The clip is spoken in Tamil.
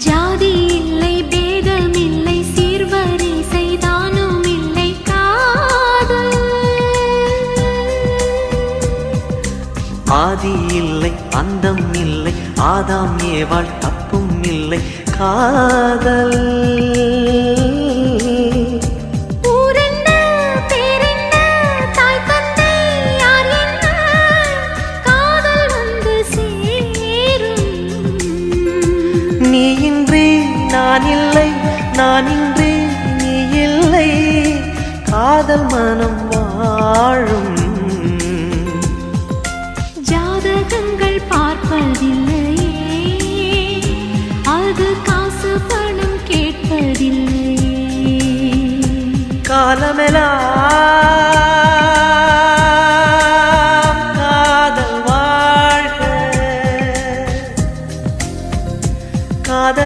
ஜாதி இல்லை பேதம் இல்லை சீர்வரிசை தானும் இல்லை காதல் ஆதி இல்லை அந்தம் இல்லை ஆதாம் ஏவாள் தப்பும் இல்லை காதல் நான் இல்லை நான் இன்றி நீ இல்லை காதல் மனம் வாழும் ஜாதகங்கள் பார்ப்பதில்லையே அது காசு பணம் கேட்பதில்லையே காலமெல்லாம்